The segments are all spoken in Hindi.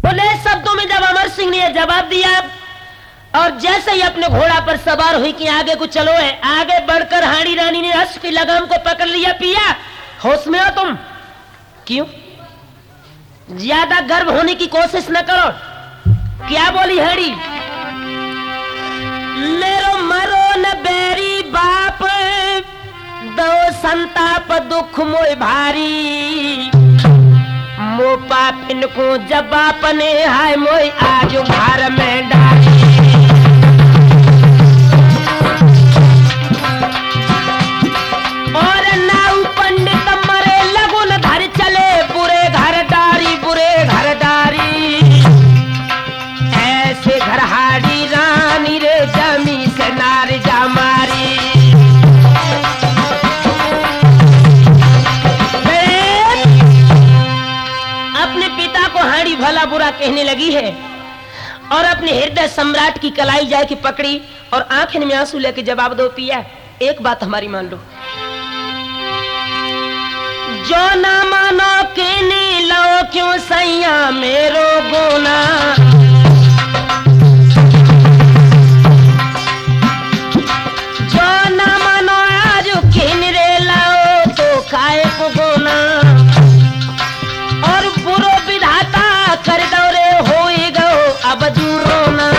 खुले शब्दों में जब अमर सिंह ने जवाब दिया और जैसे ही अपने घोड़ा पर सवार हुई कि आगे को चलो है, आगे बढ़कर हाड़ी रानी ने हंस की लगाम को पकड़ लिया। पिया होश में हो तुम? क्यों? ज्यादा गर्व होने की कोशिश न करो। क्या बोली हाड़ी? मेरो मरो न बेरी बाप दो संताप दुख मोय भारी मो पापिन को जब आपने हाय मोय आज घर में डाली। और नाउ पंडित मरे लगुन धर चले बुरे घर डारी ऐसे घर हाड़ी रानी रे जमी से नार जामारी। अपने पिता को हाड़ी भला बुरा कहने लगी है और अपने हृदय सम्राट की कलाई जाए की पकड़ी और आंखें में आंसू लेके जवाब दो। पिया एक बात हमारी मान लो, जो ना मानो के नी लो क्यों सैया मेरो गोना। जो ना मानो आज किन रे लाओ तो खाए को गोना और बुरो विधाता कर दो रे हो गो अब दूरोना।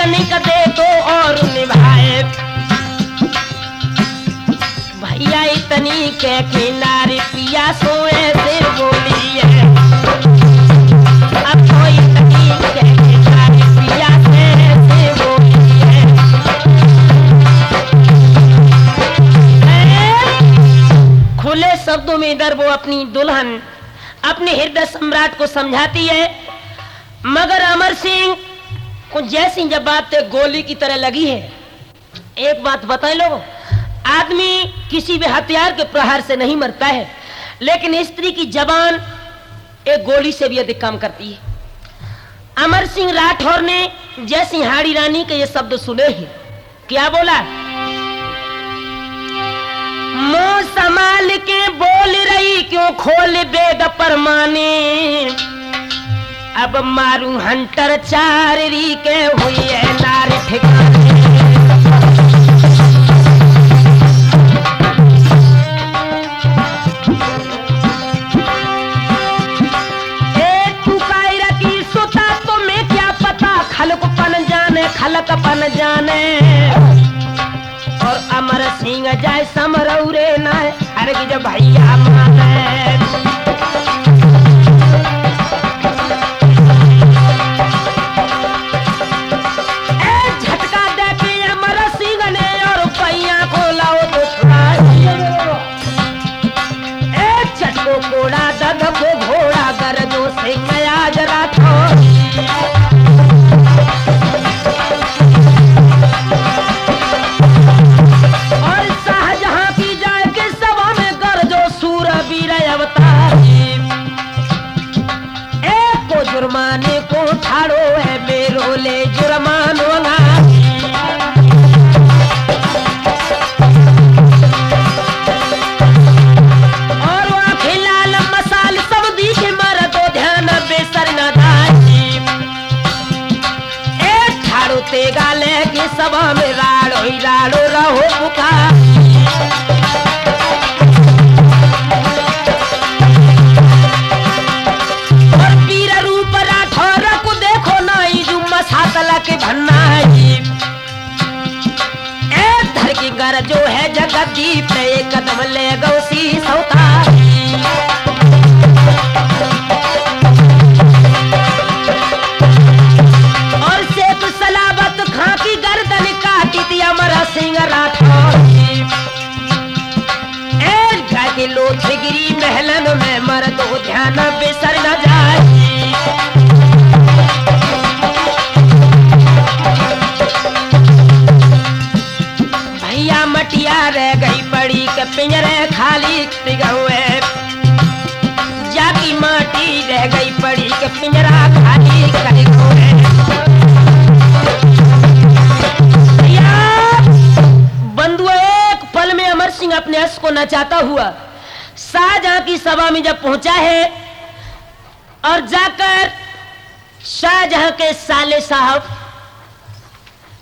निक दे तो और निभाए भैया इतनी के किनारे पिया सोए से बोली है। अब तो इतनी के किनारे पिया से बोली है। खुले शब्दों में इधर वो अपनी दुल्हन अपने हृदय सम्राट को समझाती है, मगर अमर सिंह को जैसी जब बात गोली की तरह लगी है। एक बात बताए लोगों, आदमी किसी भी हथियार के प्रहार से नहीं मरता है, लेकिन स्त्री की जबान एक गोली से भी अधिक काम करती है। अमर सिंह राठौर ने जैसी हाड़ी रानी के ये शब्द सुने हैं, क्या बोला? मुंह संभाल के बोल रही क्यों खोल बेद परमाने अब मारू हंटर चारी के हुई है नार ठिकाने। की सुता तुम्हें क्या पता खलक पन जाने और अमर सिंह जाए समरौरे ना अरे की जब भैया माने। घोड़ा दद को घोड़ा गरजो से गया जरा था और शाहजहां की जाए के सभा में गरजो सूरवीर अवतार। एक को जुर्माने को ठाड़ो है मेरो ले जुर्मानो ना गाले की सभा में राड़ो रहो पुकार। और वीर रूप राठौर को देखो ना जुम्मा सातला के भन्ना एक धर की गर जो है जगदीप एक कदम ले गौसी सौता। सिंह राठौर लोथगिरी महलन में मर्द ध्यान बिसर न जाए। भैया मटिया रह गई पड़ी के पिंजरे खाली हुए जाकी माटी रह गई पड़ी के पिंजरा खाली हुए। नचाता हुआ शाहजहां की सभा में जब पहुंचा है और जाकर शाहजहां के साले साहब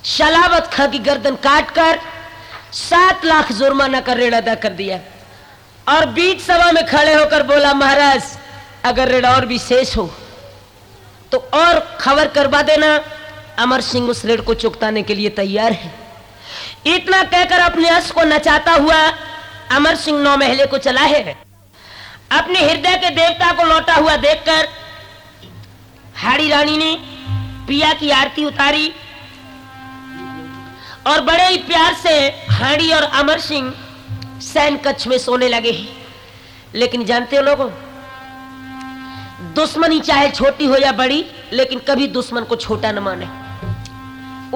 शलावत खां की गर्दन काटकर 7 लाख जुर्माना का ऋण अदा कर दिया और बीच सभा में खड़े होकर बोला, महाराज अगर ऋण और भी शेष हो तो और खबर करवा देना, अमर सिंह उस ऋण को चुकाने के लिए तैयार है। इतना कहकर अपने अश्व को नचाता हुआ अमर सिंह 9 महले को चला है। अपने हृदय के देवता को लौटा हुआ देखकर हाड़ी रानी ने पिया की आरती उतारी और बड़े ही प्यार से हाड़ी और अमर सिंह सैन कक्ष में सोने लगे। लेकिन जानते हो लोगों, दुश्मनी चाहे छोटी हो या बड़ी, लेकिन कभी दुश्मन को छोटा न माने।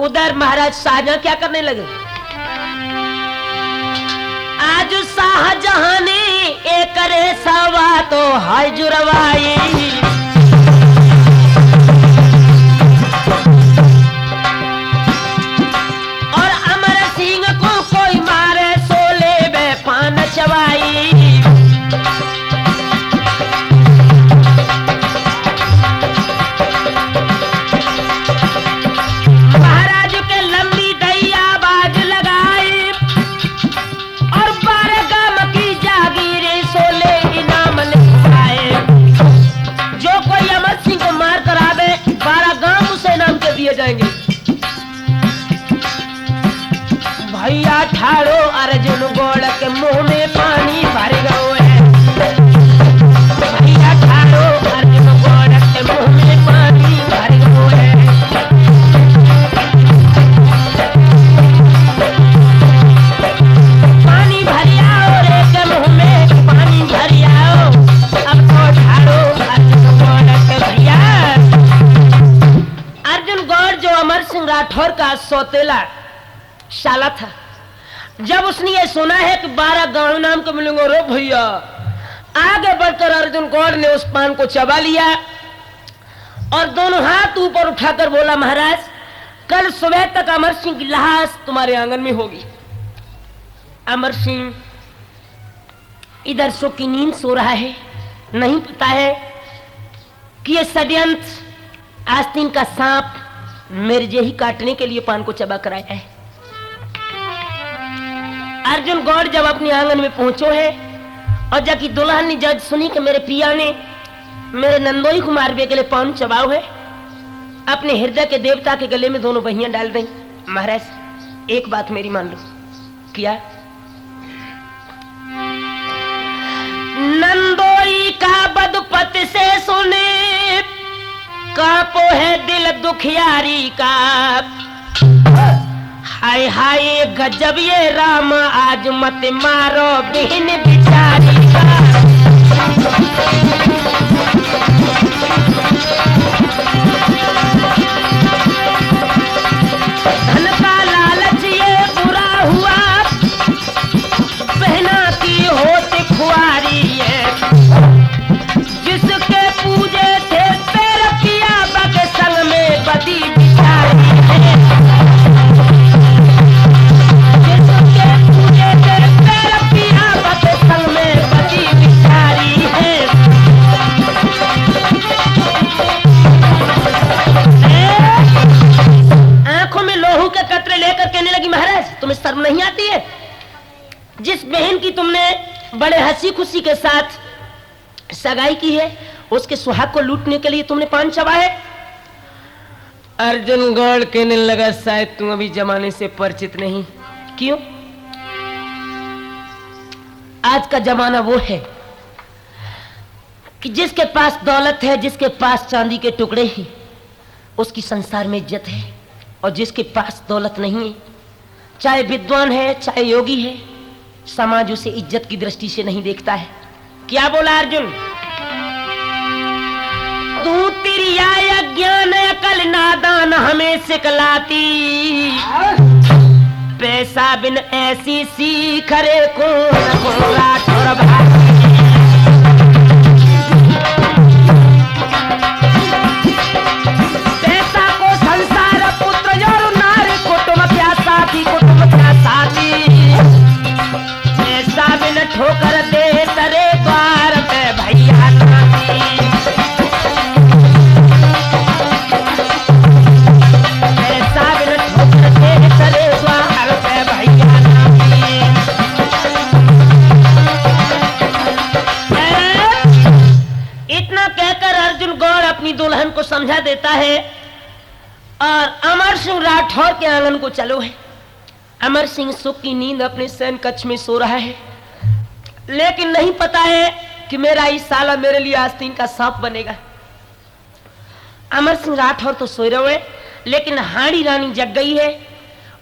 उधर महाराज शाहजहां क्या करने लगे? आज शाहजहां ने एक करे सवा तो हाय जुरवाई, और अमर सिंह को कोई मारे सोले में पान चबाई। महाराज के लंबी दैया बाज लगाई और 12 गांव की जागीरे सोले इनाम लिखवाए। जो कोई अमर सिंह को मार कर आवे 12 गांव उसे इनाम के दिए जाएंगे। भैया ठाड़ो अर्जुन गोड़ के मुंह में पानी भर गयो है। भैया ठाड़ो अर्जुन गोड़ के मुंह में पानी भर गयो है। पानी भरियाओ रे के मुंह में पानी भरियाओ, अब तो ठाड़ो अर्जुन गोड़ के भैया। अर्जुन गौड़ जो अमर सिंह राठौर का सौतेला शाला था, जब उसने ये सुना है कि 12 गांव नाम को मिलेंगे, रो भैया आगे बढ़कर अर्जुन गौड़ ने उस पान को चबा लिया और दोनों हाथ ऊपर उठाकर बोला, महाराज कल सुबह तक अमर सिंह की लाश तुम्हारे आंगन में होगी। अमर सिंह इधर सुख की नींद सो रहा है, नहीं पता है कि ये षड्यंत्र आस्तीन का सांप मेरे जे ही काटने के लिए पान को चबा कर आया है। अर्जुन गौड़ जब अपने आंगन में पहुंचो है और जब की दुल्हन ने जज सुनी कि मेरे पिया ने मेरे नंदोई को मारने के लिए पान चबाओ है, अपने हृदय के देवता के गले में दोनों बहियां डाल रही। महाराज एक बात मेरी मान लो। क्या? नंदोई का बदपत से सुने कापो है दिल दुखियारी का। हाय हाय गजब ये राम आज मत मारो बहन बिचारी का। धन का लालच ये बुरा हुआ, बहना की होती खुआरी है। जिसके पूजे थे पैर किया बग संग में बदी बिचारी है। तुम्हें शर्म नहीं आती है? जिस बहन की तुमने बड़े हंसी खुशी के साथ सगाई की है, उसके सुहाग को लूटने के लिए तुमने पान चबा है। अर्जुन गौड़ कहने लगा, शायद तुम अभी जमाने से परिचित नहीं। क्यों? आज का जमाना वो है कि जिसके पास दौलत है, जिसके पास चांदी के टुकड़े हैं, उसकी संसार में इज्जत है, और जिसके पास दौलत नहीं है, चाहे विद्वान है चाहे योगी है, समाज उसे इज्जत की दृष्टि से नहीं देखता है। क्या बोला अर्जुन? तू तिरिया अज्ञान अकल नादान हमें सिखलाती, पैसा बिन ऐसी सीख रे कौन राठौर भाई। पैसा को संसार पुत्र जोर नारी कुटुंब क्या साथी, कुटुंब क्या साथी। पैसा बिन समझा देता है और अमर सिंह राठौर के आंगन को चलो है। अमर सिंह सुख की नींद अपने शयन कक्ष में सो रहा है, लेकिन नहीं पता है कि मेरा इस साला मेरे लिए आस्तीन का सांप बनेगा। अमर सिंह राठौर तो सोए रहे, लेकिन हाड़ी रानी जग गई है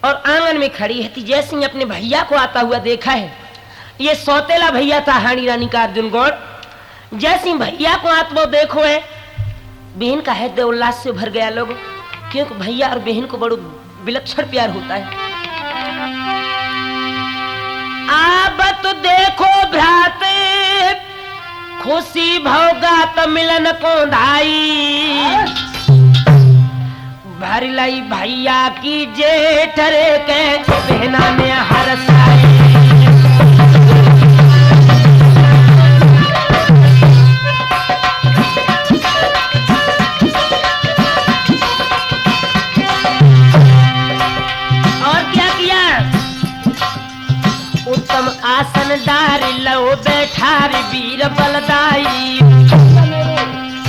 और आंगन में खड़ी है। जैसे ही अपने भैया को आता हुआ देखा है, ये सौतेला भैया था हाड़ी रानी का अर्जुन गौड़। जैसे ही भैया को आत वो देखो है, बहन का हृदय उल्लास से भर गया लोग, क्योंकि भैया और बहन को बड़ो विलक्षण प्यार होता है। अब तो देखो भ्राते खुशी भौगात मिलन को धाई, भर लाई भैया की जेठरे के बहना ने हरसाई। आसन डार लो बैठार वीर बलदाई,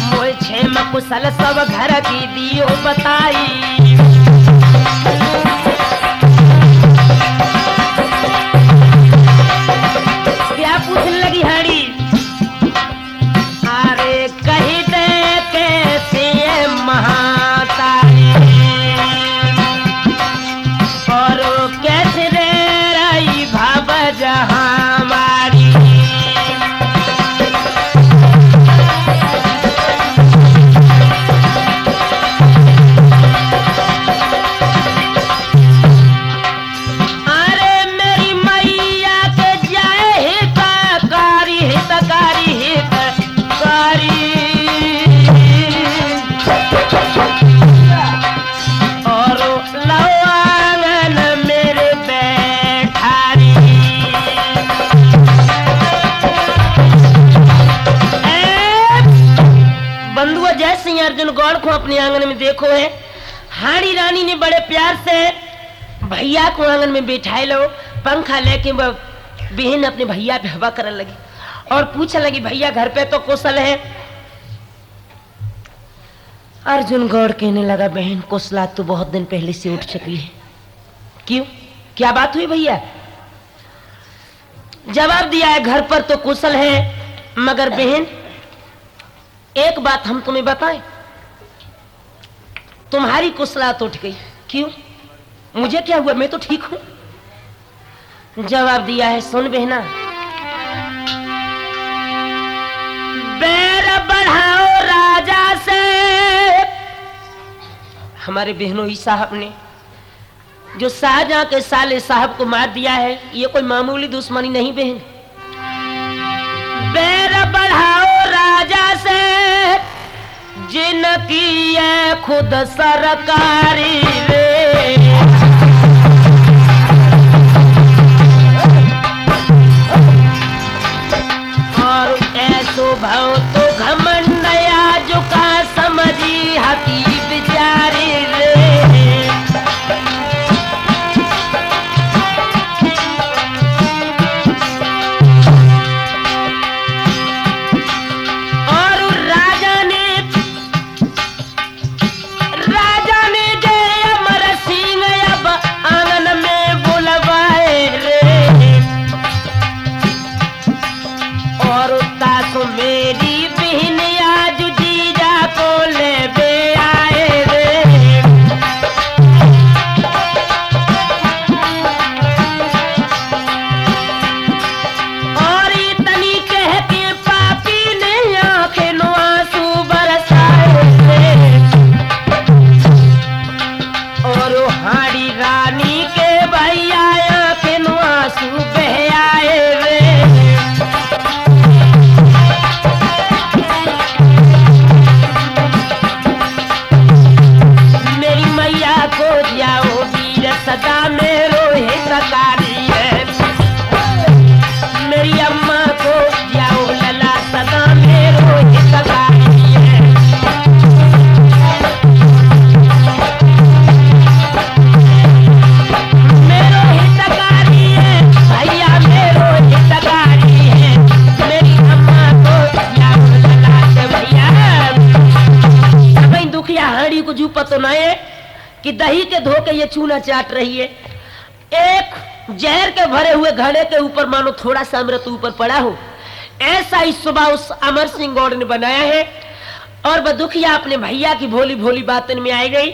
मोय छेम कुशल सब घर की दियो बताई। क्या पूछने लगी हाड़ी, अरे कही दे कैसे महातारी और कैसे रे रही भाव जहां मारी। अरे मेरी मैया के जाए हितकारी हितकारी हितकारी, और लवांगन मेरे बैठारी। बंधुआ जैसे ही अर्जुन गौड़ को अपने आंगन में देखो है, हाड़ी रानी ने बड़े प्यार से भैया को आंगन में बिठाए लो, पंखा लेके बहन अपने भैया पे हवा करने लगी और पूछने लगी भैया घर पे तो कुशल है। अर्जुन गौड़ कहने लगा बहन कुशला तो बहुत दिन पहले से उठ चुकी है। क्यों, क्या बात हुई भैया? जवाब दिया है घर पर तो कुशल है, मगर बहन एक बात हम तुम्हें बताएं, तुम्हारी कुशलात उठ गई। क्यों, मुझे क्या हुआ, मैं तो ठीक हूं। जवाब दिया है सुन बहना, बैर बढ़ाओ राजा से। हमारे बहनोई साहब ने जो शाहजहां के साले साहब को मार दिया है, ये कोई मामूली दुश्मनी नहीं बहन। बैर बढ़ाओ राजा से जिनकी है खुद सरकारी रे, और ऐसो भाव तो घमंड जुका समझी हकी बिचारी रे। मेरी बहन आज जीजा को ले बे आए रे, और इतनी कह के पापी ने आंखें नो आंसू बरसाए रे, और हाड़ी रानी के भैया आंखें नो आंसू बह आए रे। सदा मेरो हितकारी है, मेरी अम्मा को जाओ लला सदा मेरो हितकारी है। मेरो हितकारी है भैया, मेरो हितकारी है, मेरी अम्मा को जाओ लला से भैया। दुख कि दही के धोके ये चूना चाट रही है। एक जहर के भरे हुए घड़े के ऊपर मानो थोड़ा सा अमृत ऊपर पड़ा हो, ऐसा ही सुबह उस अमर सिंह गौड़ ने बनाया है। और बदुखिया अपने भैया की भोली भोली बातन में आई गई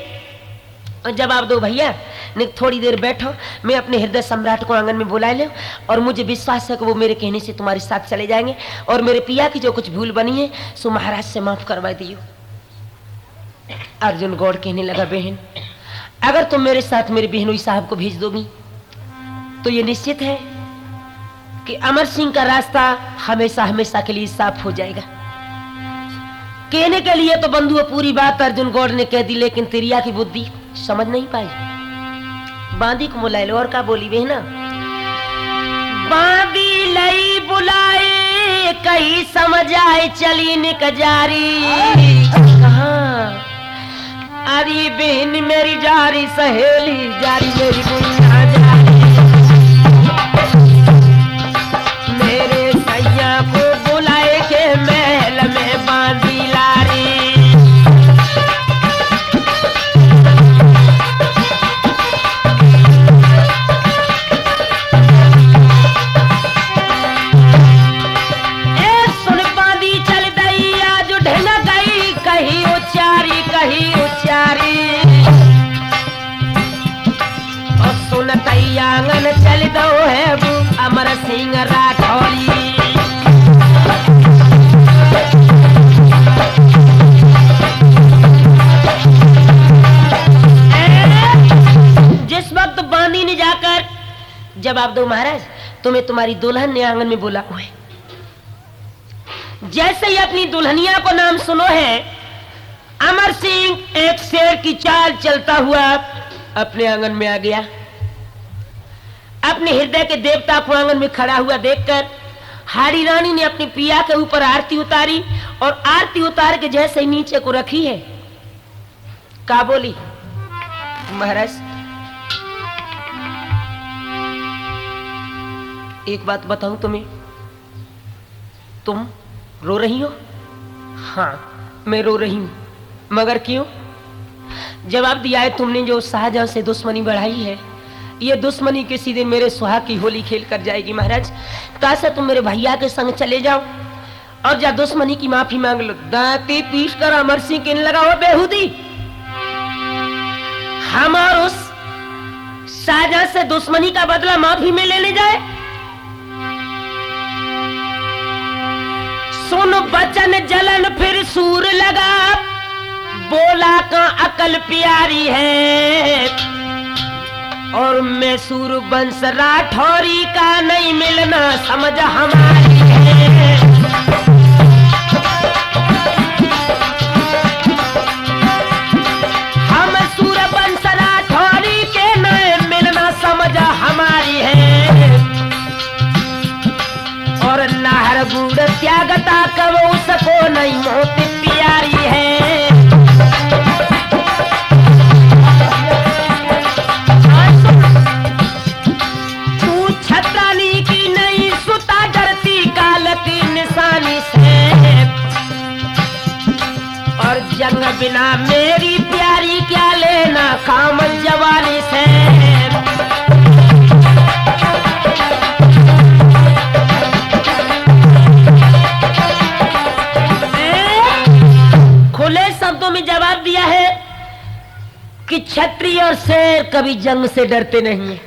और जवाब दो, भैया ने थोड़ी देर बैठो, मैं अपने हृदय सम्राट को आंगन में बुला ले और मुझे विश्वास है कि वो मेरे कहने से तुम्हारे साथ चले जाएंगे और मेरे पिया की जो कुछ भूल बनी है सो महाराज से माफ करवा दियो। अर्जुन गौड़ कहने लगा, बहन अगर तुम मेरे साथ मेरे बहनोई साहब को भेज दोगी तो ये निश्चित है कि अमर सिंह का रास्ता हमेशा हमेशा के लिए साफ हो जाएगा। कहने के लिए तो बंधु पूरी बात अर्जुन गौड़ ने कह दी, लेकिन तिरिया की बुद्धि समझ नहीं पाई। बांदी को बुला लो और का बोली बहना, बांदी लई बुलाए कहीं समझ आए चली निक जारी। कहाँ अरे बहन मेरी जारी सहेली जारी मेरी गुंडा जारी, मेरे सैया को बुलाए के महल में बांधी लारी। सुन बांधी चल गई आज ढल गई कहीं उचारी कहीं उचारी। और सुन आंगन चल दो है अमर सिंह राठौरी। जिस वक्त बांदी ने जाकर जवाब दो, महाराज तुम्हें तुम्हारी दुल्हन ने आंगन में बोला हुआ है। जैसे ही अपनी दुल्हनिया को नाम सुनो है, अमर सिंह एक शेर की चाल चलता हुआ अपने आंगन में आ गया। अपने हृदय के देवता को आंगन में खड़ा हुआ देखकर हाड़ी रानी ने अपनी पिया के ऊपर आरती उतारी और आरती उतार के जैसे ही नीचे को रखी है, का बोली, महाराज एक बात बताऊं तुम्हें, तुम रो रही हो? हाँ मैं रो रही हूं, मगर क्यों? जवाब दिया है, तुमने जो शाहजहां से दुश्मनी बढ़ाई है, ये दुश्मनी के सीधे मेरे सुहाग की होली खेल कर जाएगी। महाराज कैसे तुम मेरे भैया के संग चले जाओ और जा दुश्मनी की माफी मांग लो। दांती पीस कर अमर सिंह कहने लगा, हो बेहूदी, हम और उस शाहजहां से दुश्मनी का बदला माफी में लेने जाए? सुन बचन जलन फिर सूर लगा, बोला का अकल प्यारी है और मैं सूर वंश राठौरी का नहीं मिलना समझ हमारी है। हम सूर वंश राठौरी के नहीं मिलना समझ हमारी है और नाहर गुड़ त्यागता कब उसको नहीं मोती प्यारी है। तू छत्रानी की नहीं सुता डरती काल की निशानी से और जंग बिना मेरी प्यारी क्या लेना काम जवानी से। खुले शब्दों में जवाब दिया है कि क्षत्रिय और शेर कभी जंग से डरते नहीं है।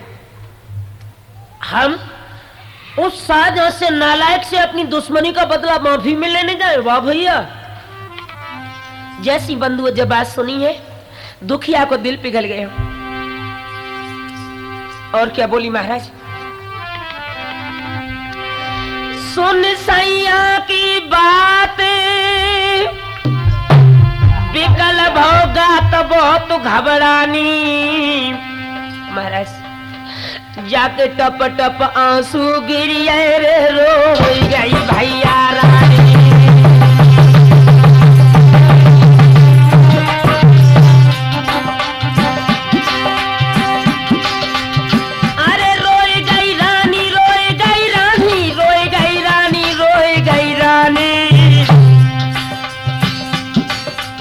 हम उस शाहजहां से नालायक से अपनी दुश्मनी का बदला माफी में लेने जाए? वाह भैया, जैसी बंधु जब बात सुनी है दुखिया को दिल पिघल गया। और क्या बोली महाराज, सुन सैया की बात विकल भोगा तो बहुत घबरानी। महाराज जाके टप टप आंसू गिरिए रे रो गई भैया रानी। अरे रोई गई रानी, रोई गई रानी, रोई गई रानी, रोई गई रानी।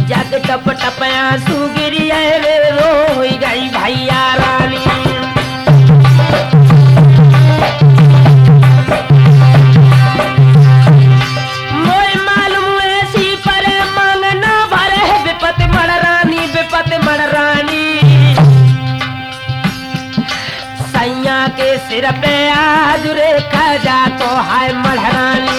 जाके टप टप आंसू गिरिए रे रो सिर पे आज रेखा जा तो हाय मढ़रानी।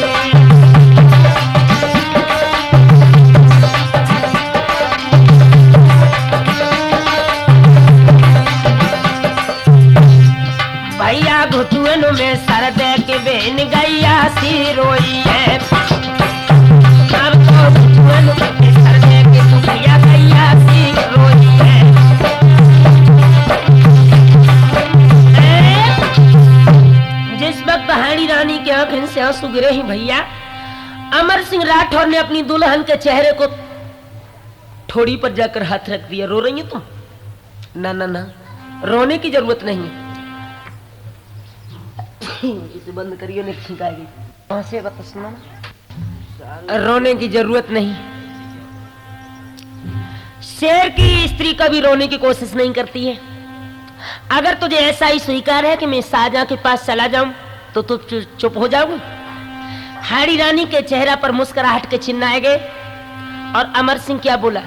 भैया घुटुअन में सर दे के बहन गैया सी रोई है। अब तो घुटुअन में सर दे के दुखिया गैया सी रोई है। जिस वक्त हाड़ी रानी के आंखों से आंसू गिरे ही भैया, अमर सिंह राठौर ने अपनी दुल्हन के चेहरे को ठोड़ी पर जाकर हाथ रख दिया। रो रही है तुम? ना ना ना, रोने की जरूरत नहीं है। इसे बंद करियो, नहीं खिंचाएगी। रोने की जरूरत नहीं। शेर की स्त्री कभी रोने की कोशिश नहीं करती है। अगर तुझे ऐसा ही स्वीकार है कि मैं शाहजहां के पास चला जाऊं तो तू चुप हो जाओगे। हाड़ी रानी के चेहरा पर मुस्कुराहट के चिन्ह आए गए और अमर सिंह क्या बोला,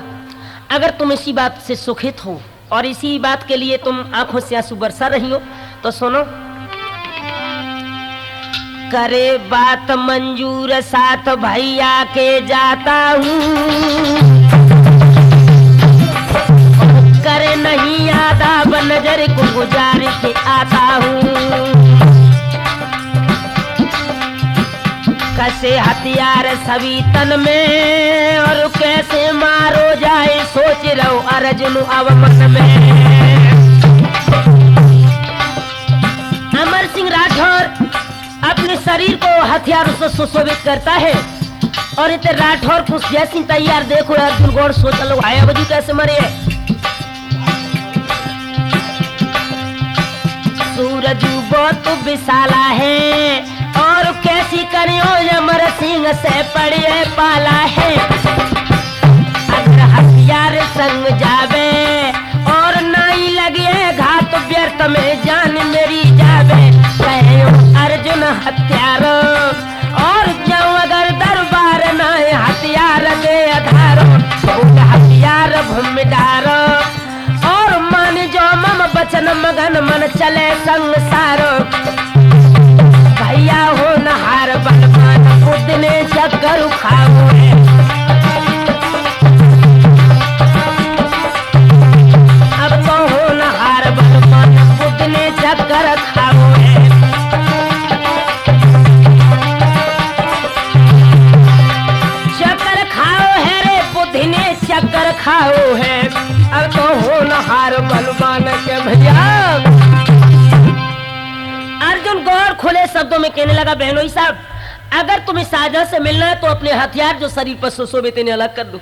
अगर तुम इसी बात से सुखित हो और इसी बात के लिए तुम आंखों से आंसू बरसा रही हो तो सुनो। करे बात मंजूर साथ भैया के जाता हूँ, करे नहीं आदा नजर को गुजार के आता हूँ। कसे हथियार सभी तन में और कैसे मारो जाए सोच रहो अर्जुन अब मन में। अमर सिंह राठौर अपने शरीर को हथियारों से सुशोभित करता है और इतने राठौर कुछ जैसी तैयार देखो अर्जुन गौड़ सोच लो आया बजू कैसे मरे। सूरज बहुत विशाला है और कैसी करियो अमर सिंह से पड़े पाला है। अगर हथियार संग जावे और नहीं लगे घात व्यर्थ में जान मेरी जावे। अर्जुन हथियार और जाऊं अगर दरबार न हथियार दे आधार हथियार भूमि डार और मान जो मम बचन मगन मन चले संसार। भैया हो नहार बलवान बुद्ध ने चक्कर खाओ है। अब तो हो नहार बलवान बुद्ध ने चक्कर खाओ है। चक्कर खाओ है अब तो हो नहार बलवान के भैया। अर्जुन गौर खुले शब्दों में कहने लगा, बहनोई साहब अगर तुम्हें शाहजहां से मिलना है तो अपने हथियार जो शरीर पर सुशोभित इन्हें अलग कर दो।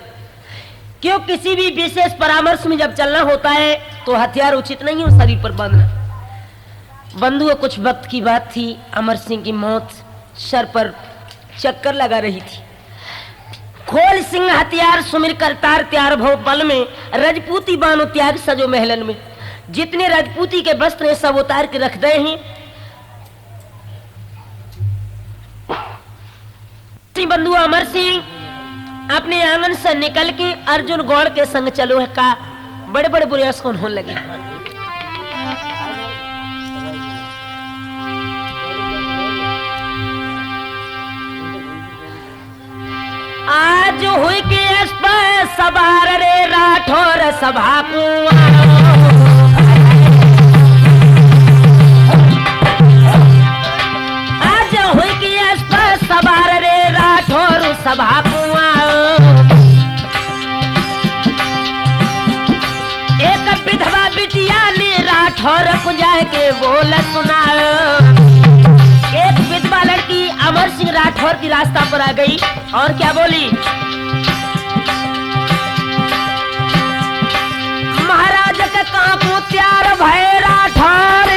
क्यों किसी भी विशेष परामर्श में जब चलना होता है तो हथियार उचित नहीं है शरीर पर बांधना। बंधुओं कुछ वक्त की बात थी, अमर सिंह की मौत सर पर चक्कर लगा रही थी। खोल सिंह हथियार सुमिर करतार त्यार भव बल में रजपूती बानो त्याग सजो महलन में। जितने रजपूती के वस्त्र सब उतार के रख दे हैं। बंधु अमर सिंह अपने आंगन से निकल के अर्जुन गौड़ के संग चलो है का बड़े बड़े बुरे असकन होने लगे। आज हुई के सवार रे राठौर सभा को। आज हुई के सवार रे राठौर सभा को। एक विधवा बिटिया ने राठौर को जाके बोल सुना। एक विधवा लड़की अमर सिंह राठौर की रास्ता पर आ गई और क्या बोली, महाराज के कांपू त्यार भय राठौर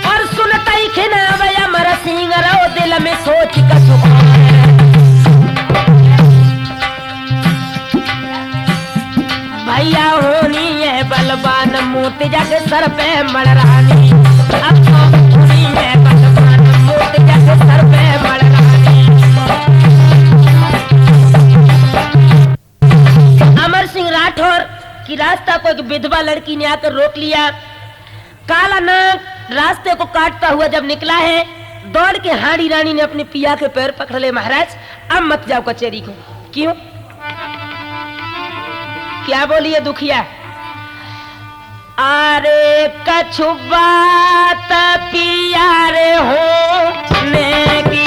और सुनते ही खिनावे अमर सिंह रो दिल में सोच कसु। भैया होनी है बलवान मोती जग सर पे मड़रानी। अब तो होनी है बलवान मोती जग सर पे मड़रानी। अमर सिंह राठौर की रास्ता को एक विधवा लड़की ने आकर रोक लिया काला नाग रास्ते को काटता हुआ जब निकला है, दौड़ के हाड़ी रानी ने अपने पिया के पैर पकड़ ले, महाराज अब मत जाओ कचेरी को। क्यों? क्या बोली है दुखिया? अरे कछु बात पिया रे हो नेकी,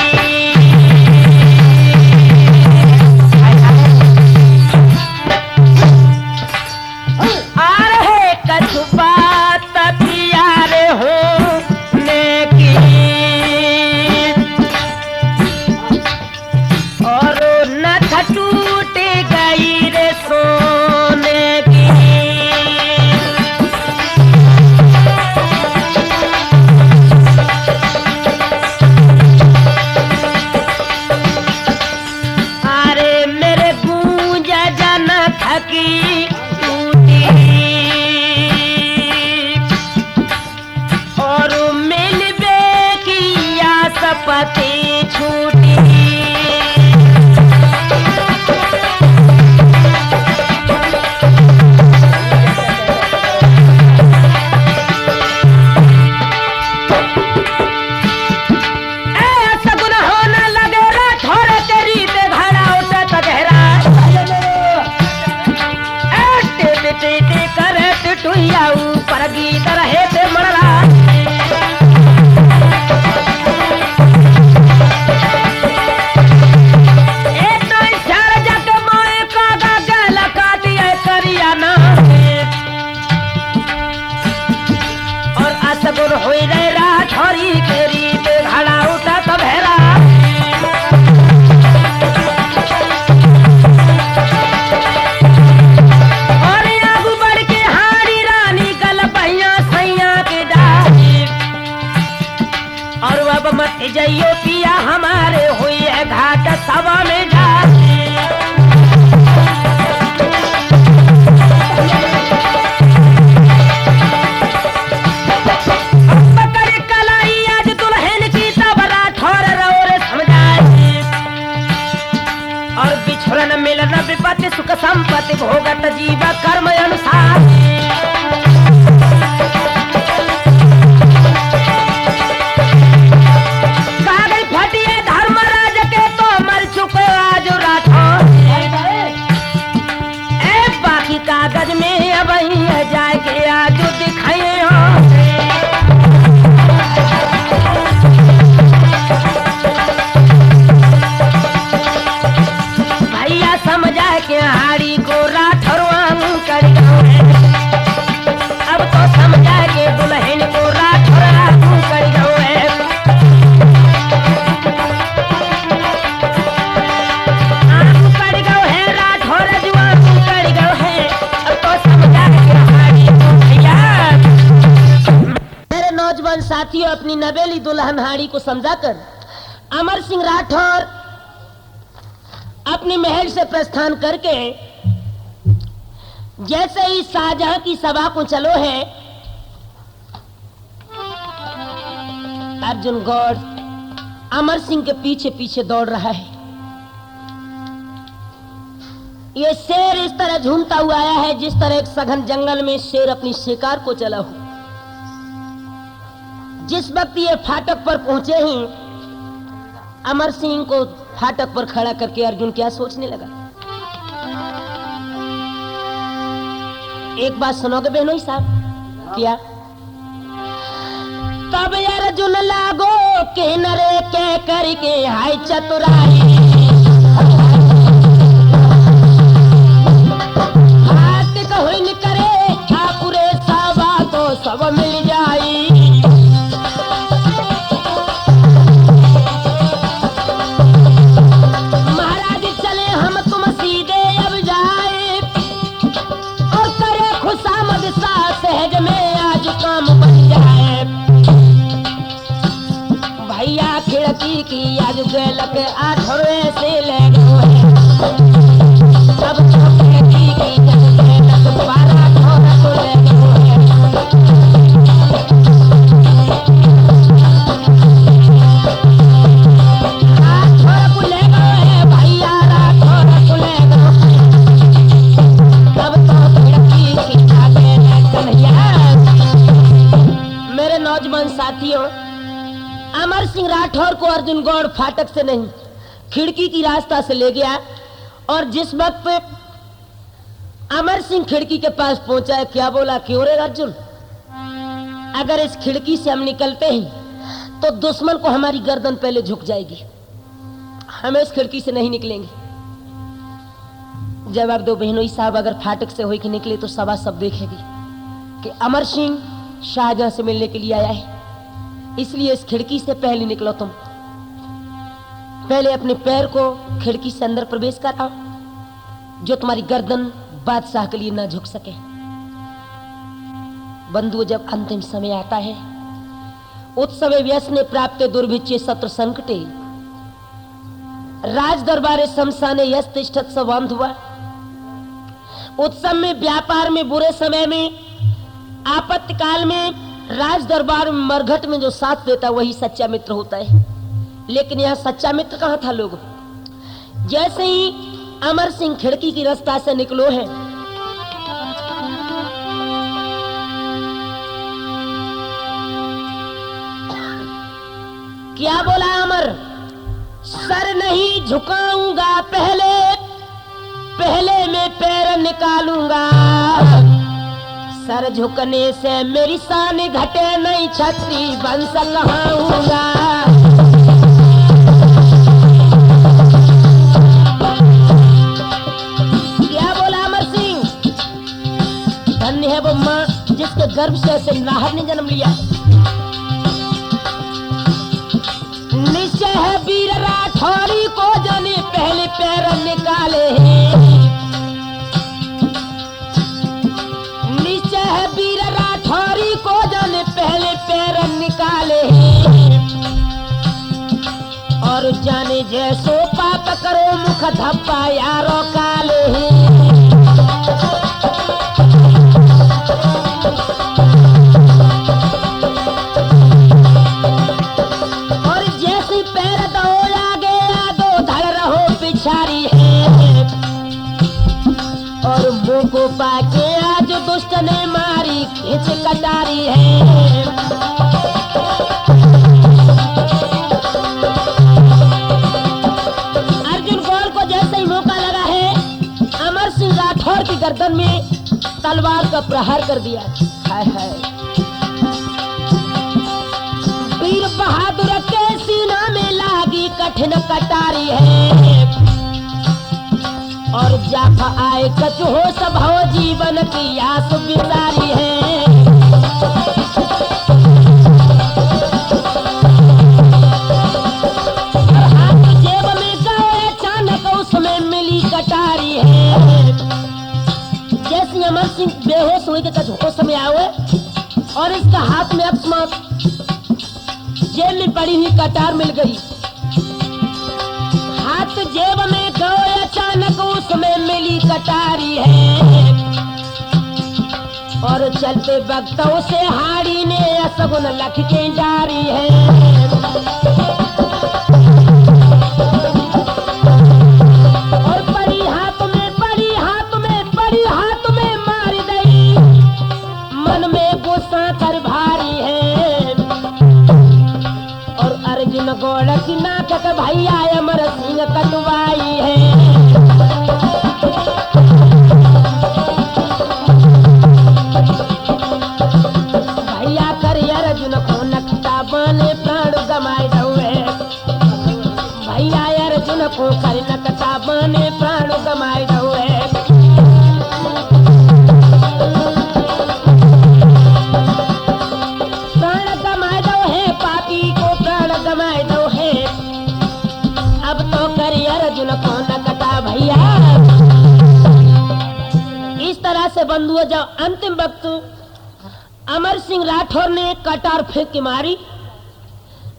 अरे कछु बात पिया रे हो नेकी, और नथ टूट गई रे सोने की। अरे मेरे गूंजा जन थकी टूटी, और मिलबे की आस पति छूटी। पर गीत रहे थे मरला, एक तो इशार जग मोए का गला काटी है करिया ना, और असगुन हुई रे राठौरी के रीत घड़ा उठा तो भेरा। मत जाइयो पिया हमारे हुई है घाट सभा में जाती, पकड़ कलाई आज दुल्हन की तब राठौर रोरे समझाए, और बिछड़न मिलन विपत्ति सुख संपत्ति भोगत जीव कर्म अनुसार। कागज में अब जाके आज दिखाए हो, भैया समझा के हाड़ी को राठौर कर गए, अब तो समझा के दुल्हन को राठौर कर गए। साथियों, अपनी नवेली दुल्हन हाड़ी को समझाकर अमर सिंह राठौर अपने महल से प्रस्थान करके जैसे ही शाहजहां की सभा को चलो है, अर्जुन गौड़ अमर सिंह के पीछे पीछे दौड़ रहा है। ये शेर इस तरह झूमता हुआ आया है जिस तरह एक सघन जंगल में शेर अपनी शिकार को चला हो। जिस वक्त ये फाटक पर पहुंचे ही अमर सिंह को फाटक पर खड़ा करके अर्जुन क्या सोचने लगा। एक बात सुनोगे बहनों साहब? क्या? तब अर्जुन लागो के नरे के करके हाय चतुराई, हाथ कहो न करे ठाकुरे सावा तो सब मिल जाई। सहज में आज काम बन जाए, भैया खिड़की की आज गलक आठरे से ले गए, सब खिड़की की गलक 12 ठोर को ले गए। आठर को ले गए भैया, आठर को ले गए, तब तो खिड़की की आगे कन्हैया अमर सिंह राठौर को अर्जुन गौड़ फाटक से नहीं खिड़की की रास्ता से ले गया और जिस वक्त पे अमर सिंह खिड़की के पास पहुंचा है, क्या बोला, क्यों रे अर्जुन, अगर इस खिड़की से हम निकलते हैं तो दुश्मन को हमारी गर्दन पहले झुक जाएगी, हमें इस खिड़की से नहीं निकलेंगे। जवाब दो बहनों साहब, अगर फाटक से होके निकले तो सभा सब देखेगी कि अमर सिंह शाहजहां से मिलने के लिए आया है, इसलिए इस खिड़की से पहले निकलो। तुम पहले अपने पैर को खिड़की से अंदर प्रवेश कराओ, जो तुम्हारी गर्दन बादशाह के लिए ना झुक सके। बंधुओं, जब अंतिम समय आता है, उत्सवे व्यसने प्राप्त दुर्भिक्षे शत्रु संकटे राज दरबारे शमशाने यस तिष्ठत स बांधवा। उत्सव में, व्यापार में, बुरे समय में, आपत्ति काल में, राज दरबार में, मरघट में जो साथ देता वही सच्चा मित्र होता है। लेकिन यह सच्चा मित्र कहां था लोग। जैसे ही अमर सिंह खिड़की की रास्ता से निकलो है, क्या बोला अमर, सर नहीं झुकाऊंगा, पहले पहले मैं पैर निकालूंगा। सर झुकने से मेरी शान घटे नहीं, छत्री वंश कहाऊंगा। क्या बोला अमर सिंह, धन्य है वो मां जिसके गर्भ से ऐसे नाहर ने जन्म लिया। निश्चय है वीर राठौरी को जाने पहले पैर निकाले हैं। निश्चय है वीर राठौरी को जाने पहले पैर निकाले हैं। और जाने जैसो पाप करो मुख धप्पा यारो काले हैं। और मुंह को पाके आज दुष्ट ने मारी खींच कटारी है। अर्जुन गौड़ को जैसे ही मौका लगा है, अमर सिंह राठौर की गर्दन में तलवार का प्रहार कर दिया। हाय हाय, वीर बहादुर के सीना में लागी कठिन कटारी है। और जाफा आए कच हो सब हो जीवन की आस बिसारी है। और हाथ जेब में गए अचानक उसमें मिली कटारी है। जैसे अमर सिंह बेहोश हुए के कच होश में आए और इसका हाथ में अकस्मात जेब में पड़ी हुई कटार मिल गई। हाथ जेब में गए अचानक उसमें मिली कटारी है। और चलते वक्त उसे हाड़ी ने असगुन लख के डारी है। और पड़ी हाथ में, पड़ी हाथ में, पड़ी हाथ में मार गई, मन में गुस्सा कर भारी है। और अर्जुन गौड़ की नाटक भैया अमर सिंह कटवाई है। भैया कर अर्जुन को नकटा बने प्राण गमाए हुए। भैया अर्जुन को कर नकटा बने प्राण गमाए हुए। प्राण गमाए दो है, पापी को प्राण गमाए दो है। अब तो कर अर्जुन को नकटा भैया। इस तरह से बंधुओं, जब अंतिम वक्त अमर सिंह राठौर ने कटार फेंक के मारी,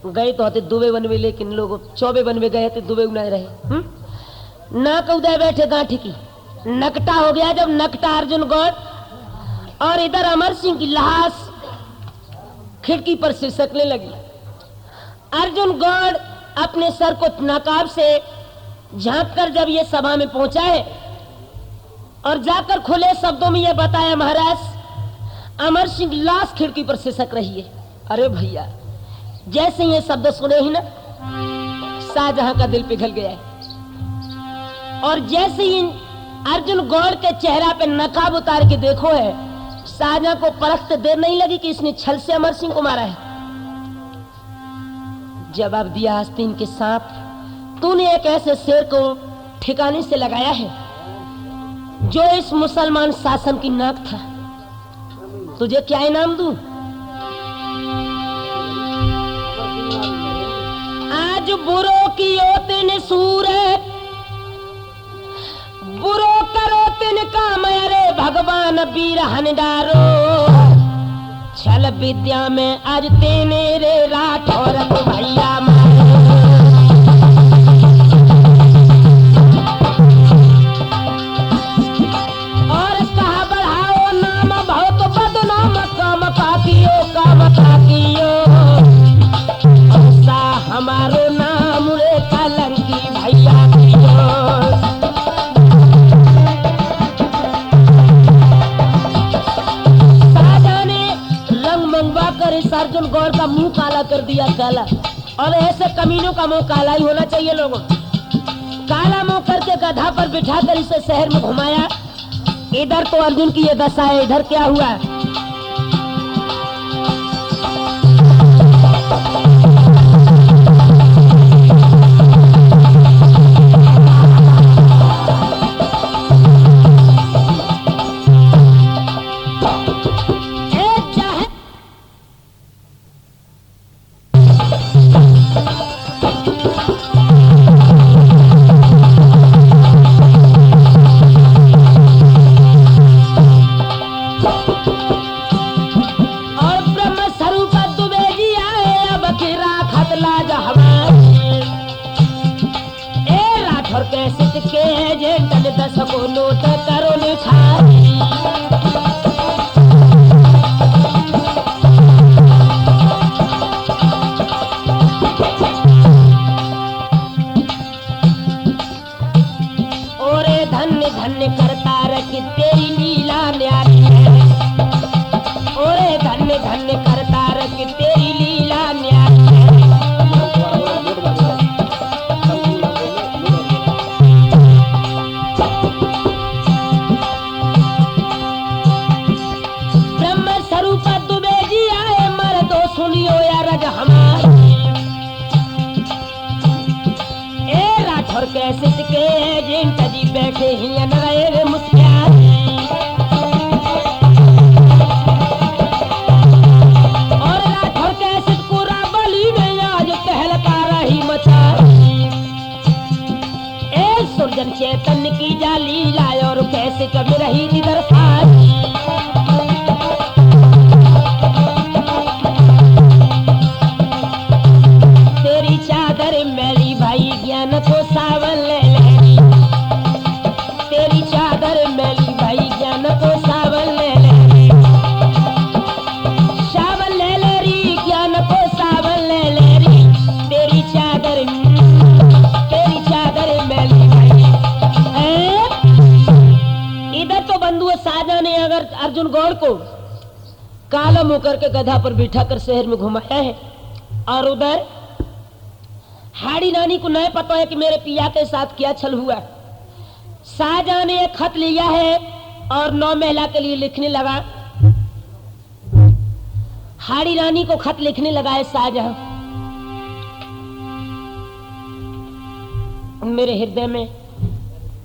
गए तो होते दुबे वन में, लेकिन लोग 24 वन में गए थे, दुबे उनाए रहे। नाक उदय बैठे गांठी की, नकटा हो गया जब नकटा अर्जुन गौड़। और इधर अमर सिंह की लाश खिड़की पर सिसकने लगी। अर्जुन गौड़ अपने सर को नकाब से झांक कर जब ये सभा में पहुंचा है और जाकर खुले शब्दों में ये बताया, महाराज अमर सिंह लाश खिड़की पर सिसक रही है। अरे भैया, जैसे ये शब्द सुने ही ना शाहजहां का दिल पिघल गया है। और जैसे ही अर्जुन गौड़ के चेहरा पे नकाब उतार के देखो है, शाहजहां को परखते देर नहीं लगी कि इसने छल से अमर सिंह को मारा है। जवाब दिया, आस्तीन के सांप, तूने एक ऐसे शेर को ठिकाने से लगाया है जो इस मुसलमान शासन की नाक था। तुझे क्या इनाम दूं? आज बुरो की तिन सूरत, बुरो करो तिन काम, अरे भगवान वीर हनडारो, छल विद्या में आज तेने रे राठौर भैया मारो। और कहा बढ़ाओ नाम बहुत बदनाम, काम पाकियो काम पाकियो, ऐसा हमारो नाम रे कलंकी भैया कियो। अर्जुन गौड़ का मुंह काला कर दिया, काला। और ऐसे कमीनों का मुंह काला ही होना चाहिए लोगों। काला मुंह करके गधा पर बिठाकर इसे शहर में घुमाया। इधर तो अर्जुन की ये दशा है, इधर क्या हुआ? चैतन्य की जाली लाए और कैसे कभी रही इधर सारी। तेरी चादर मैली भाई ज्ञान को सावन ले लेरी, तेरी चादर मैली भाई ज्ञान को सावन ले लेरी, सावन ले लेरी ज्ञान को सावन ले लेरी, तेरी चादर मैली भाई। इधर तो बंधु साजा ने अगर अर्जुन गौड़ को काला मुंह करके गधा पर बिठाकर शहर में घुमाया है, और उधर हाड़ी नानी को नहीं पता है कि मेरे पिया के साथ क्या छल हुआ। शाहजहां ने एक खत लिया है और 9 महिला के लिए लिखने लगा। हाड़ी रानी को खत लिखने लगा है शाहजहां। मेरे हृदय में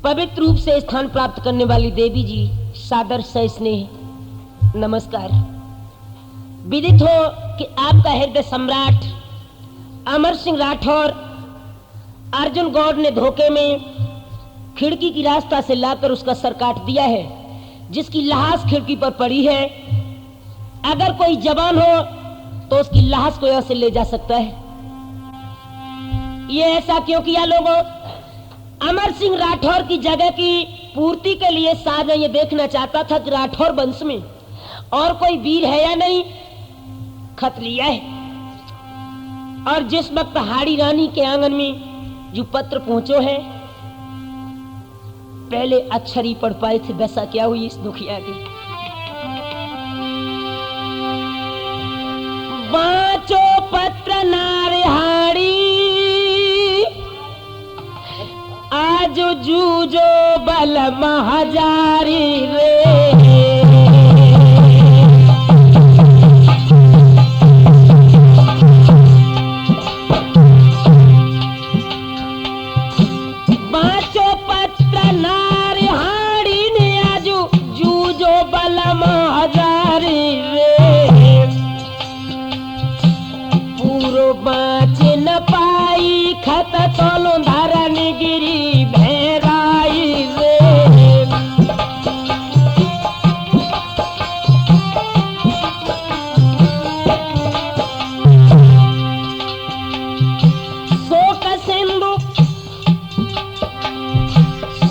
पवित्र रूप से स्थान प्राप्त करने वाली देवी जी, सादर से स्नेह नमस्कार। विदित हो कि आपका हृदय सम्राट अमर सिंह राठौर अर्जुन गौड़ ने धोखे में खिड़की की रास्ता से लाकर उसका सर काट दिया है, जिसकी लाश खिड़की पर पड़ी है। अगर कोई जवान हो तो उसकी लाश को यहां से ले जा सकता है। ये ऐसा क्यों किया लोगों? अमर सिंह राठौर की जगह की पूर्ति के लिए शाहजहां ये देखना चाहता था कि राठौर वंश में और कोई वीर है या नहीं। खत लिया है और जिस वक्त हाड़ी रानी के आंगन में जो पत्र पहुंचो है, पहले अक्षर ही पढ़ पाए थे, दशा क्या हुई इस दुखिया की। बाँचो पत्र नारिहाड़ी आज जूझो बल महाजारी रे। बाँचो पत्र नारिहाड़ी ने आज जूझो बल महाजारी रे। पूरो बाँच न पाई खत तोलो धरन गिरी भेराई रे।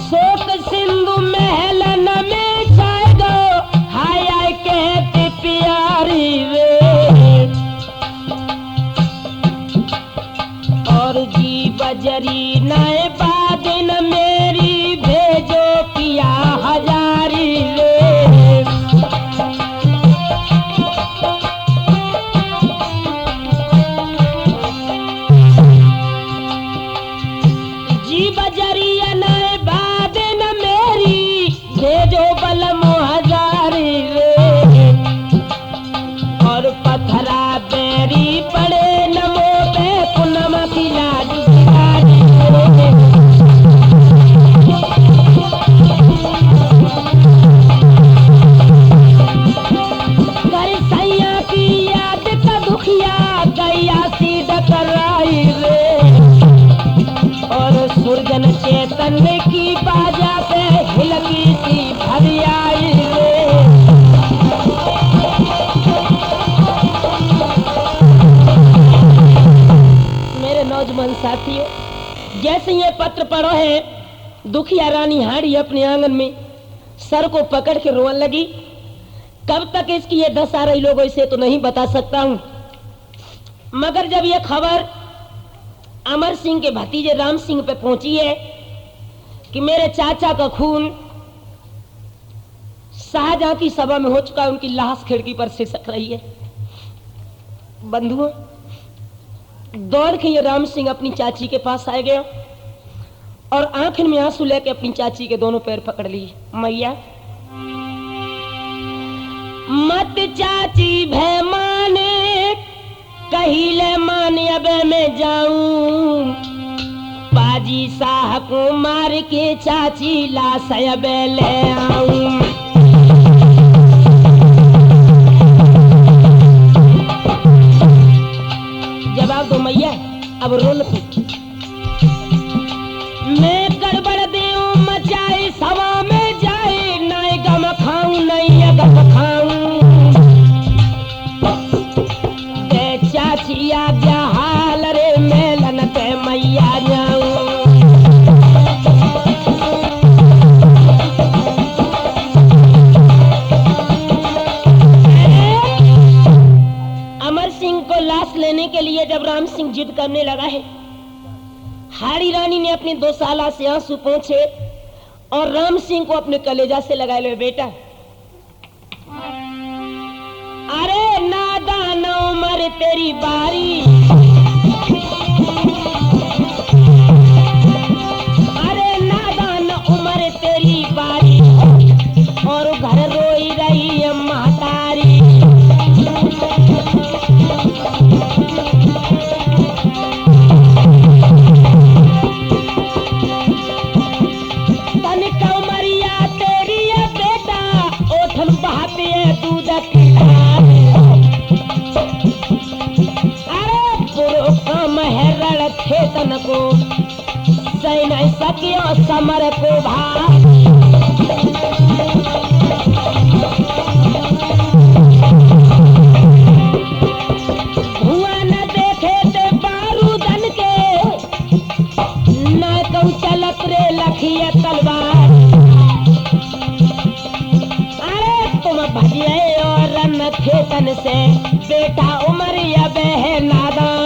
शोक सिंधु महलन में जाए गो हाय हाय कहते प्यारी रे। और जी बजरी नए बादन मेरी भेजो पिया हजारी रे। जी बजरी नए बादन मेरी भेजो बलम हजारी रे। और पथरा बेरी पड़े नमो पे पुनम की लाडी कर सैया की याद का दुखिया गैया सीध कराई रे। और सुरजन चेतन की बाजा पे हिलकी सी भरी आई रे। मेरे नौजवान साथियों, जैसे ये पत्र पढ़ो है, दुखिया रानी हाड़ी अपने आंगन में सर को पकड़ के रोने लगी। कब तक इसकी ये दशा रही लोगों से तो नहीं बता सकता हूं, मगर जब ये खबर अमर सिंह के भतीजे राम सिंह पे पहुंची है कि मेरे चाचा का खून शाहजहां की सभा में हो चुका है, उनकी लाश खिड़की पर सिसक रही है। बंधुओं, दौड़ के ये राम सिंह अपनी चाची के पास आ गया और आंखों में आंसू लेके अपनी चाची के दोनों पैर पकड़ लिए। मैया मत चाची भय माने कहिले मान अब मैं जाऊं। पाजी शाह को मार के चाची लाश अब ले आऊं। जवाब दो मैया, अब रोल मैं गड़बड़ देऊं मचाई सवा में जाए। नहीं गम खाऊं नहीं गम खाऊं। चाची आज्ञा हाल रे मेलन पे मैया जाऊं। अमर सिंह को लाश लेने के लिए जब राम सिंह जिद करने लगा है, हाड़ी रानी ने अपने 2 साला से आंसू पोंछे और राम सिंह को अपने कलेजा से लगा लो। बेटा, अरे नादान उम्र तेरी बारी। अरे नादान उम्र तेरी बारी और घर रोई रही है महतारी। तनिक उमरिया तेरी है बेटा, ओठन बहाती है दूध की धार। खेतन को सही नहीं सकियो समर को भार। धुआं न देखे ते बारूदन के, न कहूं चलत रे लखिए तलवार। अरे तुम भजिए और रन खेतन से बेटा उमरिया बह नादान।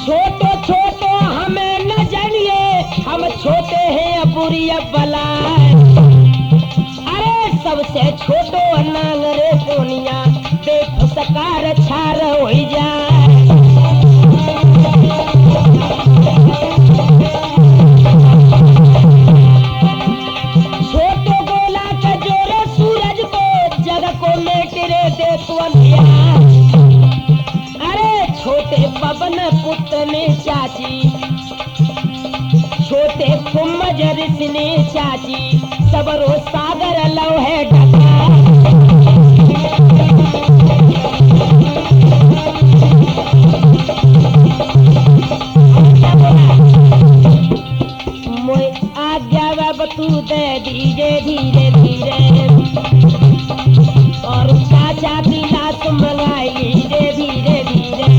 छोटे छोटे छोटो अनांग रे कोनिया देखो सकार छार हो जाए। छोटो गोला का जोरे सूरज को जग को मेट रे देखो अंधिया। अरे छोटे पवन पुत्र ने चाची छोटे कुमजर ने चाची सबरो सागर लव है ढका। मोए आज्ञा बाब तू दे धीरे धीरे धीरे और चाचा की लाश मंगाई धीरे धीरे धीरे।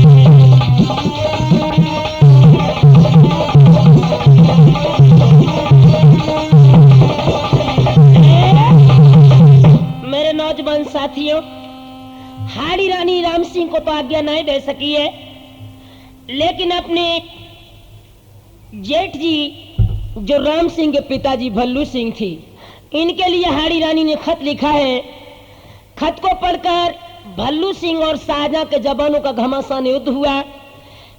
मेरे नौजवान साथियों, हाड़ी रानी राम सिंह को तो आज्ञा नहीं दे सकी है, लेकिन अपने जेठ जी जो राम सिंह के पिताजी भल्लू सिंह थी, इनके लिए हाड़ी रानी ने खत लिखा है। खत को पढ़कर भल्लू सिंह और शाहजहां के जवानों का घमासान युद्ध हुआ।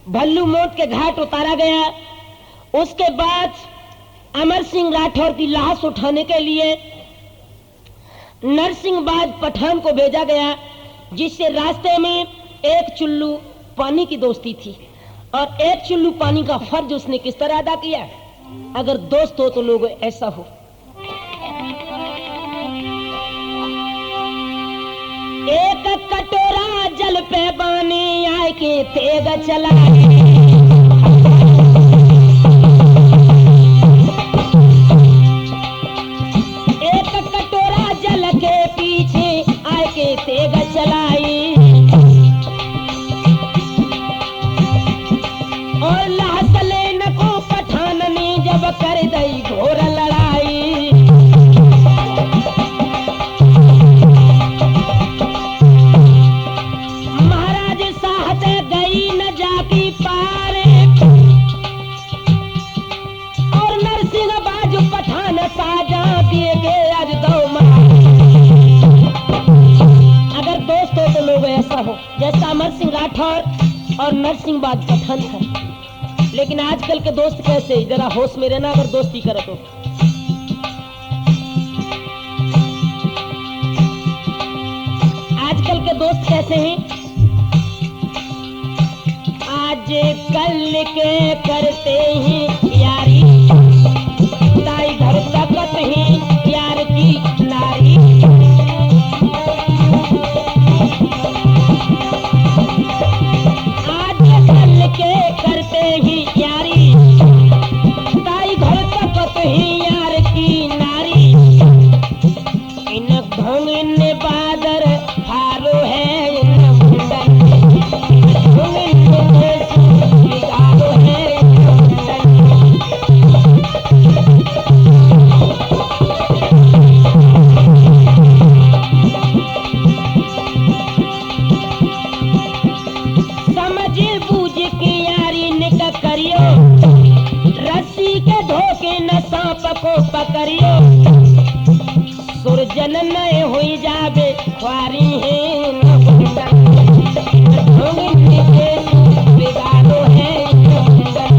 भल्लू मौत के घाट उतारा गया। उसके बाद अमर सिंह राठौर की लाश उठाने के लिए नरसिंहबाज पठान को भेजा गया, जिससे रास्ते में एक चुल्लू पानी की दोस्ती थी और एक चुल्लू पानी का फर्ज उसने किस तरह अदा किया। अगर दोस्त हो तो लोग ऐसा हो। एक कटोरा जल पे पानी आए के तेग चला। एक कटोरा जल के पीछे आए के तेग चलाई और लासलेन को पठान ने जब कर दई घोर लड़ाई। महाराज साहत गई न जाकी पारे और नरसिंह बाजू पठान साजा दिए गए आज दो। अगर दोस्त हो तो लोग ऐसा हो जैसा अमर सिंह राठौर और नरसिंह बाज पठान था। लेकिन आजकल के दोस्त कैसे, जरा होश में रहना अगर दोस्ती करे तो। आजकल के दोस्त कैसे हैं? आज कल के करते हैं यारी ताई घर तकत है यार की नारी। आज कल के करते ही यारी ताई घर तकत है यार की नारी। इन भंग ने बादर हारो है इन मुंडन भंग ने बिगाड़ो है इन मुंडन। समझ बूझ के यारी निक करियो रस्सी के धोखे न सांप को पकड़ियो। सुरजन नए हुई जावे ख्वारी है न मुंडन ढोंग नीचे बिगाड़ो है न मुंडन।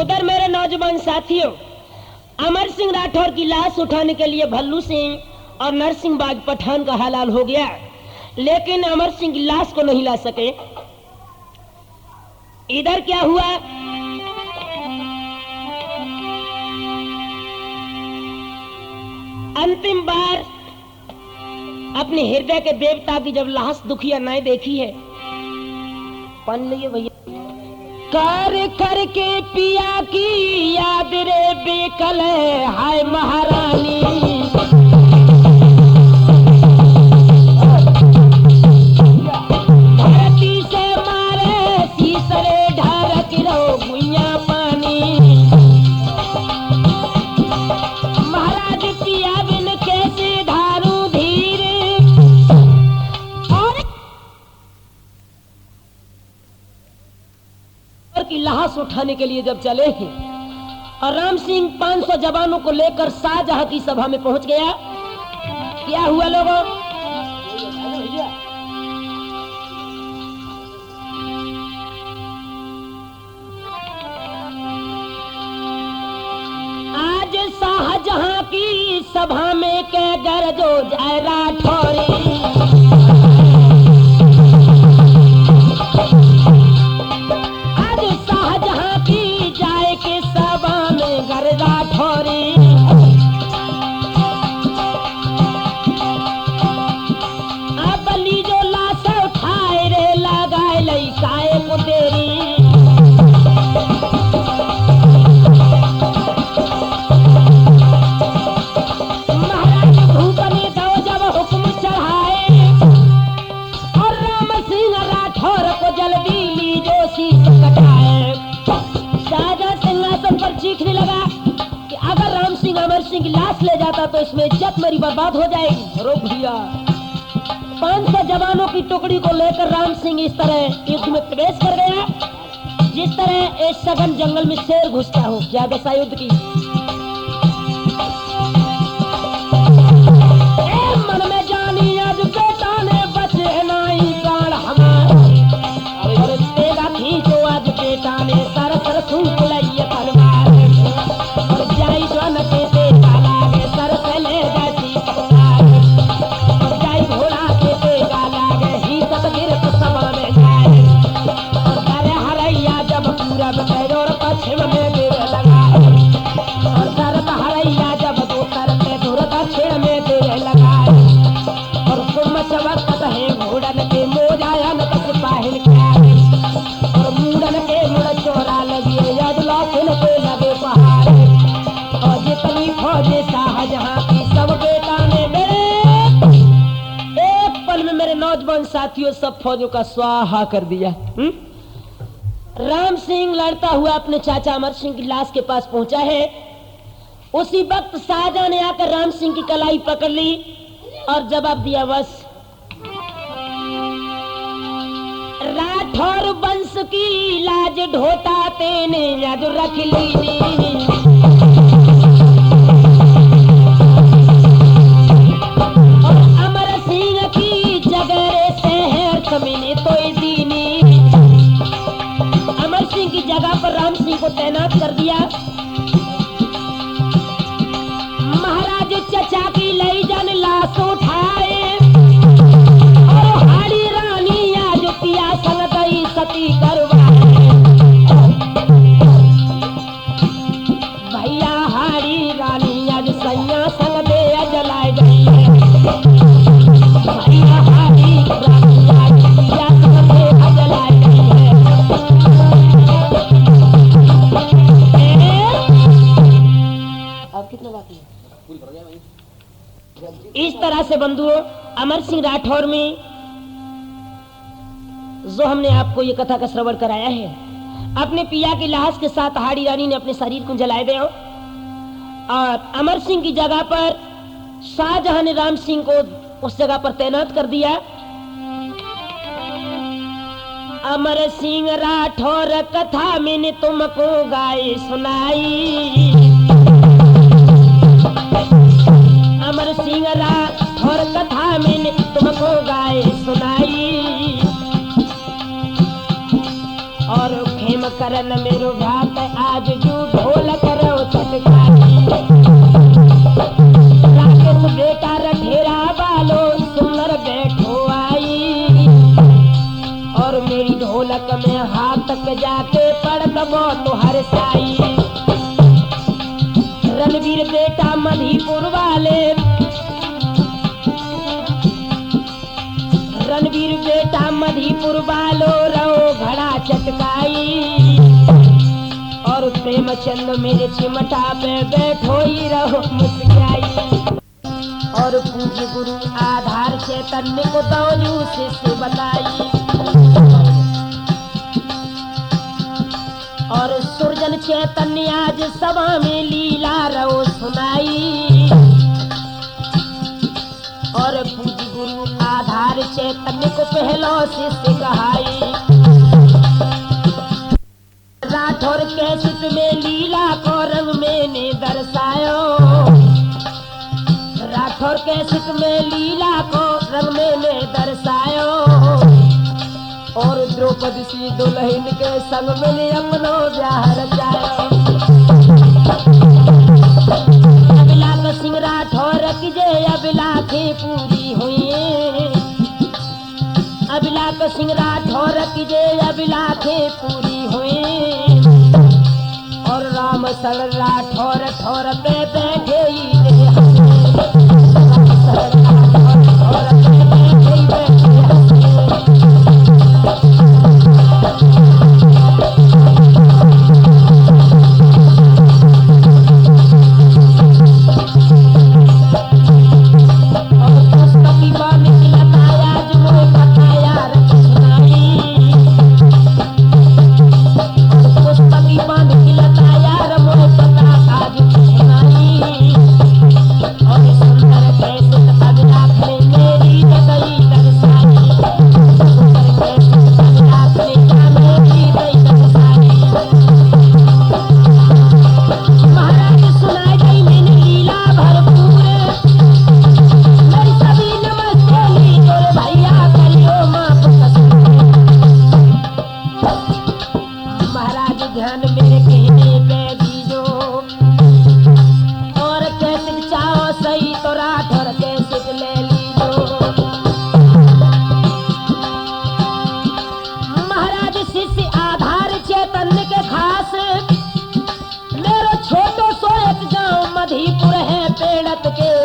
उधर मेरे नौजवान साथियों, अमर सिंह राठौर की लाश उठाने के लिए भल्लू सिंह और नरसिंहबाज पठान का हलाल हो गया, लेकिन अमर सिंह की लाश को नहीं ला सके। इधर क्या हुआ? अंतिम बार अपने हृदय के देवता की जब लाश दुखिया नहीं देखी है, पन लिए भैया कर कर के पिया की याद रे बेकल हाय महारानी। धरती से मारे तीसरे ढारक रो गुइया पानी। महाराज पिया बिन कैसे धारू धीरे और उठाने के लिए जब चले हैं और राम सिंह 500 जवानों को लेकर शाहजहां की सभा में पहुंच गया, क्या हुआ लोगों? आज शाहजहां की सभा में के गरजो जाए राठौरी, आज शाहजहां की जाए के सभा में गर राठौरी। अब लीजो लाश उठाए रे लगाए लइकाए को तेरी, चीखने लगा कि अगर राम सिंह अमर सिंह की लाश ले जाता तो इसमें इज्जत मेरी बर्बाद हो जाएगी। रुक भैया, 500 जवानों की टुकड़ी को लेकर राम सिंह इस तरह युद्ध में प्रवेश कर गया जिस तरह एक सघन जंगल में शेर घुसता हो। क्या दशा युद्ध की? मन में जानी आज बेटा ने बचे नाई प्राण हमारे, और तेगा खींचो आज बेटा ने सर सर सूख लइए तलवार, और जाई जवन के तेगा लागे सर से ले गई पत्थर, और जाई घोड़ा के तेगा लागे ही सब गिरत सभा में जाए, और करे हरैया जब पूरब के और पश्चिम में गिर लगा, और सर हरैया जब उत्तर के दूर दक्षिण में गिर लगा, और तुम चवकत है घोड़न के मोजायन तक पाहिल क्या, और मूड़न के मुड़ चोरा लगिए यदलाखिन पे लगे पहाड़, और जितनी फौजे शाहजहां की सब बेटा ने मेरे एक पल में मेरे नौजवान साथियों सब फौजों का स्वाहा कर दिया। राम सिंह लड़ता हुआ अपने चाचा अमर सिंह की लाश के पास पहुंचा है। उसी वक्त शाहजहां ने आकर राम सिंह की कलाई पकड़ ली और जवाब दिया, बस राठौर वंश की लाज ढोता तेने याद रख ली, और अमर सिंह की जगह शहर कमीने तो दीनी। अमर सिंह की जगह पर राम सिंह को तैनात कर दिया। महाराज चचा की लई जन लाश उठाए, और हाड़ी रानी आज पिया संग गई सती करवाए, भैया हाड़ी रानी आज सैया संग दे जलाए गई है, भैया हाड़ी रानी आज पिया संग दे जलाए गई है। अब कितना बाकी है? इस तरह से बंधुओं अमर सिंह राठौर में जो हमने आपको ये कथा का श्रवण कराया है, अपने पिया की लाश के साथ हाड़ी रानी ने अपने शरीर को जलाए दिया, और अमर सिंह की जगह पर शाहजहां ने राम सिंह को उस जगह पर तैनात कर दिया। अमर सिंह राठौर कथा मैंने तुमको गाई सुनाई, अमर सिंह राठौर कथा मैंने तुमको गाए सुनाई, और खेम करन मेरो भात आज जू ढोल करो चटकाई, राकेश बेटा रठेरा बालो सुंदर बैठो आई, और मेरी ढोलक में हाथ तक जाके पड़ दबो तुहर साई, रणवीर बेटा मधीपुर वाले, रणवीर बेटा मधीपुर वालो रहो घड़ा चटकाई, और प्रेमचंद मेरे चिमटा पे बैठो ही रहो मुस्काई, और पूज्य गुरु आधार चैतन्य को दौलू से बताई, और सुरजन चैतन्य आज सभा में लीला रहो सुनाई, और पूज्य गुरु आधार चैतन्य को पहलो से सिखाई। राठौर कैसेट में लीला को रंग मैंने दर्शायो, राठौर कैसेट में लीला को रंग मैंने दर्शायो, और द्रौपदी सी दुल्हन के संग मैंने अपनो ब्याह रचायो। अभिला सिंह राठौर की जय अभिलाखें पूरी हुई, अभिला सिंह राठौर की जय अभिलाखें पूरी हुई, और राम सल राठौर ठौर पे बैठे ही रे हंसे, राम सल राठौर ठौर पे बैठे ही बैठे हंसे। के